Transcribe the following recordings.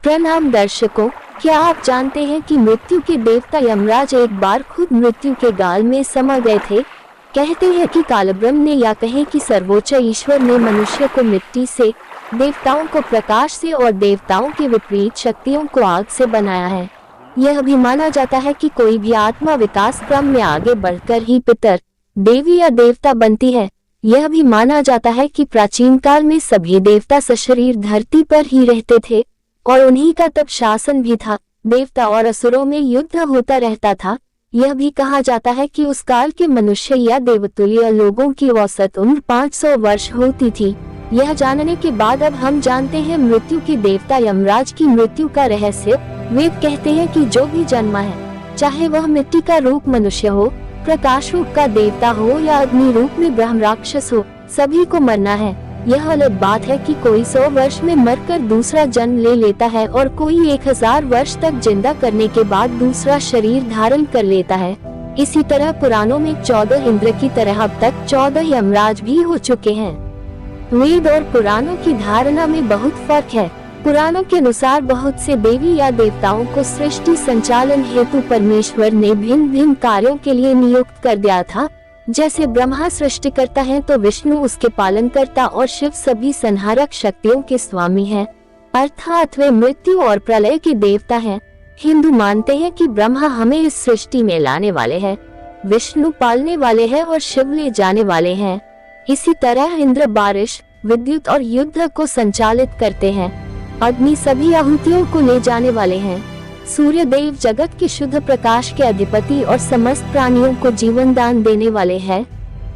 प्रणाम दर्शकों, क्या आप जानते हैं कि मृत्यु के देवता यमराज एक बार खुद मृत्यु के गाल में समा गए थे। कहते हैं कि कालब्रह्म ने या कहें कि सर्वोच्च ईश्वर ने मनुष्य को मिट्टी से, देवताओं को प्रकाश से और देवताओं के विपरीत शक्तियों को आग से बनाया है। यह भी माना जाता है कि कोई भी आत्मा विकास क्रम में आगे बढ़कर ही पितर, देवी या देवता बनती है। यह भी माना जाता है कि प्राचीन काल में सभी देवता सशरीर धरती पर ही रहते थे और उन्हीं का तब शासन भी था। देवता और असुरों में युद्ध होता रहता था। यह भी कहा जाता है कि उस काल के मनुष्य या देवतुल्य लोगों की औसत उम्र 500 वर्ष होती थी। यह जानने के बाद अब हम जानते हैं मृत्यु के देवता यमराज की मृत्यु का रहस्य। वेद कहते हैं कि जो भी जन्मा है, चाहे वह मिट्टी का रूप मनुष्य हो, प्रकाश रूप का देवता हो या अग्नि रूप में ब्रह्म राक्षस हो, सभी को मरना है। यह अलग बात है कि कोई 100 वर्ष में मरकर दूसरा जन्म ले लेता है और कोई 1000 वर्ष तक जिंदा करने के बाद दूसरा शरीर धारण कर लेता है। इसी तरह पुराणों में 14 इंद्र की तरह अब तक 14 यमराज भी हो चुके हैं। वेद और पुराणों की धारणा में बहुत फर्क है। पुराणों के अनुसार बहुत से देवी या देवताओं को सृष्टि संचालन हेतु परमेश्वर ने भिन्न भिन्न कार्यों के लिए नियुक्त कर दिया था। जैसे ब्रह्मा सृष्टिकर्ता है तो विष्णु उसके पालनकर्ता और शिव सभी संहारक शक्तियों के स्वामी हैं, अर्थात वे मृत्यु और प्रलय के देवता हैं। हिंदू मानते हैं कि ब्रह्मा हमें इस सृष्टि में लाने वाले हैं, विष्णु पालने वाले हैं और शिव ले जाने वाले हैं। इसी तरह इंद्र बारिश, विद्युत और युद्ध को संचालित करते हैं। अग्नि सभी आहुतियों को ले जाने वाले हैं। सूर्य देव जगत के शुद्ध प्रकाश के अधिपति और समस्त प्राणियों को जीवन दान देने वाले हैं।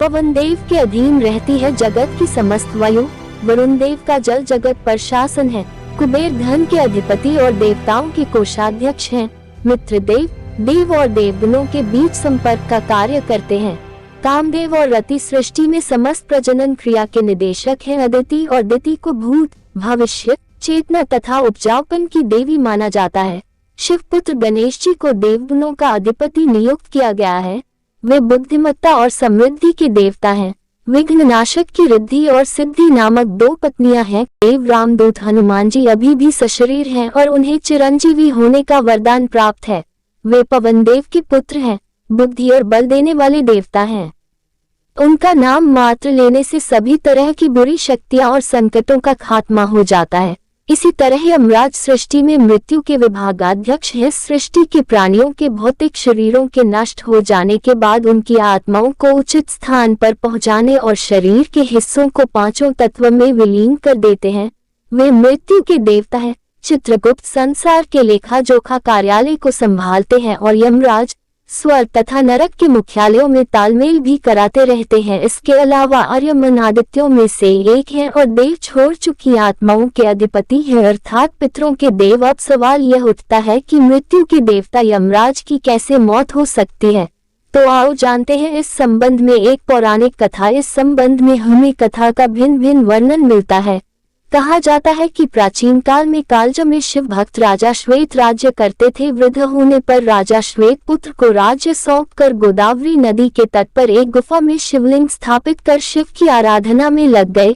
पवन देव के अधीन रहती है जगत की समस्त वायु। वरुण देव का जल जगत पर शासन है। कुबेर धन के अधिपति और देवताओं के कोषाध्यक्ष हैं। मित्र देव, देव और देवगणों के बीच संपर्क का कार्य करते हैं। कामदेव और रति सृष्टि में समस्त प्रजनन क्रिया के निदेशक हैं। अदिति और दिति को भूत, भविष्य, चेतना तथा उपजाऊपन की देवी माना जाता है। शिव पुत्र गणेश जी को देवगुणों का अधिपति नियुक्त किया गया है। वे बुद्धिमत्ता और समृद्धि के देवता हैं। विघ्न नाशक की रिद्धि और सिद्धि नामक 2 पत्नियां हैं। देव रामदूत हनुमान जी अभी भी सशरीर हैं और उन्हें चिरंजीवी होने का वरदान प्राप्त है। वे पवन देव के पुत्र हैं, बुद्धि और बल देने वाले देवता हैं। उनका नाम मात्र लेने से सभी तरह की बुरी शक्तियां और संकटों का खात्मा हो जाता है। इसी तरह यमराज सृष्टि में मृत्यु के विभागाध्यक्ष हैं। सृष्टि के प्राणियों के भौतिक शरीरों के नष्ट हो जाने के बाद उनकी आत्माओं को उचित स्थान पर पहुंचाने और शरीर के हिस्सों को 5 तत्व में विलीन कर देते हैं। वे मृत्यु के देवता हैं। चित्रगुप्त संसार के लेखा जोखा कार्यालय को संभालते हैं और यमराज स्वर्ग तथा नरक के मुख्यालयों में तालमेल भी कराते रहते हैं। इसके अलावा आर्यमन आदित्यों में से एक है और देव छोड़ चुकी आत्माओं के अधिपति है, अर्थात पितरों के देव। अब सवाल यह उठता है कि मृत्यु के देवता यमराज की कैसे मौत हो सकती है। तो आओ जानते हैं इस संबंध में एक पौराणिक कथा। इस संबंध में हमें कथा का भिन्न भिन्न वर्णन मिलता है। कहा जाता है कि प्राचीन काल में कालज में शिव भक्त राजा श्वेत राज्य करते थे। वृद्ध होने पर राजा श्वेत पुत्र को राज्य सौंपकर गोदावरी नदी के तट पर एक गुफा में शिवलिंग स्थापित कर शिव की आराधना में लग गए।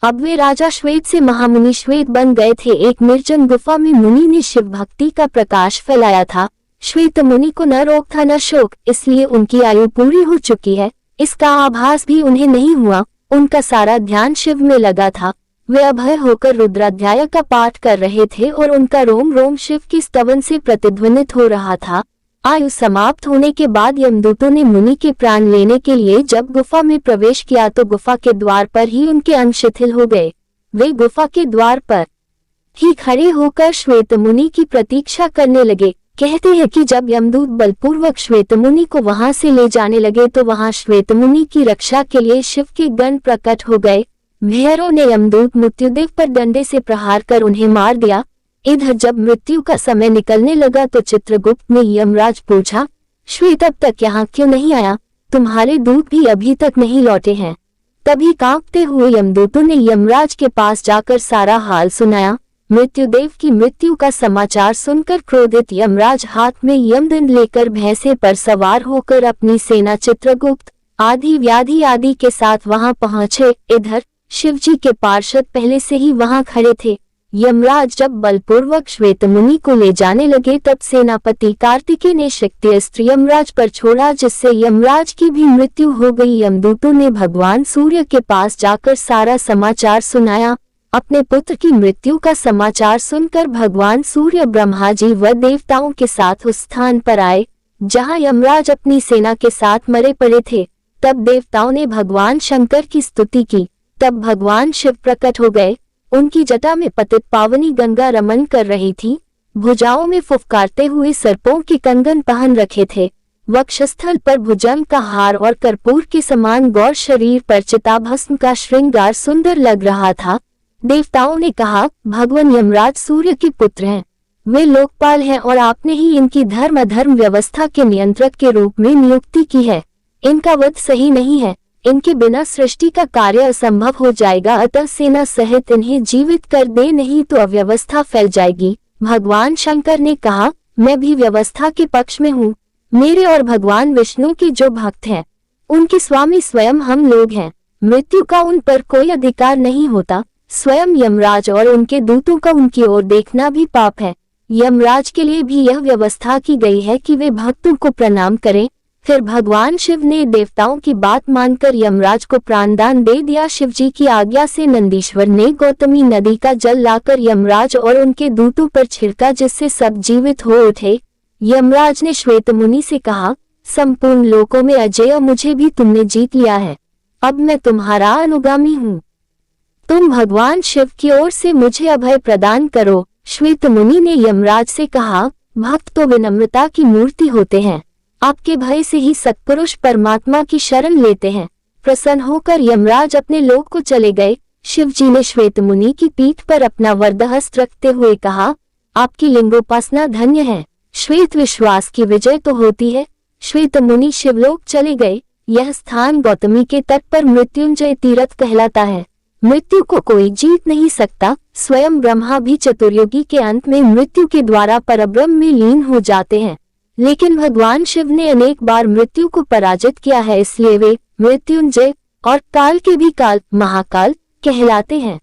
अब वे राजा श्वेत से महामुनि श्वेत बन गए थे। एक निर्जन गुफा में मुनि ने शिव भक्ति का प्रकाश फैलाया था। श्वेत मुनि को न रोग था न शोक, इसलिए उनकी आयु पूरी हो चुकी है, इसका आभास भी उन्हें नहीं हुआ। उनका सारा ध्यान शिव में लगा था। वे अभय होकर रुद्राध्याय का पाठ कर रहे थे और उनका रोम रोम शिव की स्तवन से प्रतिध्वनित हो रहा था। आयु समाप्त होने के बाद यमदूतों ने मुनि के प्राण लेने के लिए जब गुफा में प्रवेश किया तो गुफा के द्वार पर ही उनके अंग शिथिल हो गए। वे गुफा के द्वार पर ही खड़े होकर श्वेत मुनि की प्रतीक्षा करने लगे। कहते हैं कि जब यमदूत बलपूर्वक श्वेत मुनि को वहां से ले जाने लगे तो वहां श्वेत मुनि की रक्षा के लिए शिव के गण प्रकट हो गए। भैरव ने यमदूत मृत्युदेव पर डंडे से प्रहार कर उन्हें मार दिया। इधर जब मृत्यु का समय निकलने लगा तो चित्रगुप्त ने यमराज पूछा, श्वेत अब तक यहाँ क्यों नहीं आया? तुम्हारे दूत भी अभी तक नहीं लौटे हैं। तभी कांपते हुए यमदूतों ने यमराज के पास जाकर सारा हाल सुनाया। मृत्युदेव की मृत्यु का समाचार सुनकर क्रोधित यमराज हाथ में यमदंड लेकर भैंसे पर सवार होकर अपनी सेना चित्रगुप्त आदि व्याधि आदि के साथ वहां पहुंचे। इधर शिवजी के पार्षद पहले से ही वहां खड़े थे। यमराज जब बलपूर्वक श्वेत मुनि को ले जाने लगे तब सेनापति कार्तिकेय ने शक्ति अस्त्र यमराज पर छोड़ा, जिससे यमराज की भी मृत्यु हो गई। यमदूतों ने भगवान सूर्य के पास जाकर सारा समाचार सुनाया। अपने पुत्र की मृत्यु का समाचार सुनकर भगवान सूर्य ब्रह्मा जी व देवताओं के साथ उस स्थान पर आए जहां यमराज अपनी सेना के साथ मरे पड़े थे। तब देवताओं ने भगवान शंकर की स्तुति की। तब भगवान शिव प्रकट हो गए। उनकी जटा में पतित पावनी गंगा रमन कर रही थी। भुजाओं में फुफकारते हुए सर्पों के कंगन पहन रखे थे। वक्षस्थल पर भुजंग का हार और कर्पूर के समान गौर शरीर पर चिताभस्म का श्रृंगार सुंदर लग रहा था। देवताओं ने कहा, भगवान यमराज सूर्य के पुत्र हैं, वे लोकपाल हैं और आपने ही इनकी धर्म अधर्म व्यवस्था के नियंत्रक के रूप में नियुक्ति की है। इनका वध सही नहीं है, इनके बिना सृष्टि का कार्य असंभव हो जाएगा, अतः सेना सहित इन्हें जीवित कर दे, नहीं तो अव्यवस्था फैल जाएगी। भगवान शंकर ने कहा, मैं भी व्यवस्था के पक्ष में हूँ। मेरे और भगवान विष्णु के जो भक्त हैं उनके स्वामी स्वयं हम लोग हैं। मृत्यु का उन पर कोई अधिकार नहीं होता। स्वयं यमराज और उनके दूतों का उनकी ओर देखना भी पाप है। यमराज के लिए भी यह व्यवस्था की गई है कि वे भक्तों को प्रणाम करें। फिर भगवान शिव ने देवताओं की बात मानकर यमराज को प्राणदान दे दिया। शिवजी की आज्ञा से नंदीश्वर ने गौतमी नदी का जल लाकर यमराज और उनके दूतों पर छिड़का, जिससे सब जीवित हो उठे। यमराज ने श्वेत मुनि से कहा, संपूर्ण लोकों में अजेय मुझे भी तुमने जीत लिया है। अब मैं तुम्हारा अनुगामी हूँ। तुम भगवान शिव की ओर से मुझे अभय प्रदान करो। श्वेत मुनि ने यमराज से कहा, भक्त तो विनम्रता की मूर्ति होते हैं, आपके भय से ही सत्पुरुष परमात्मा की शरण लेते हैं। प्रसन्न होकर यमराज अपने लोक को चले गए। शिवजी ने श्वेत मुनि की पीठ पर अपना वरदहस्त रखते हुए कहा, आपकी लिंगोपासना धन्य है। श्वेत विश्वास की विजय तो होती है। श्वेत मुनि शिवलोक चले गए। यह स्थान गौतमी के तट पर मृत्युंजय तीर्थ कहलाता है। मृत्यु को कोई जीत नहीं सकता। स्वयं ब्रह्मा भी चतुर्युगी के अंत में मृत्यु के द्वारा परब्रह्म में लीन हो जाते हैं, लेकिन भगवान शिव ने अनेक बार मृत्यु को पराजित किया है, इसलिए वे मृत्युंजय और काल के भी काल महाकाल कहलाते हैं।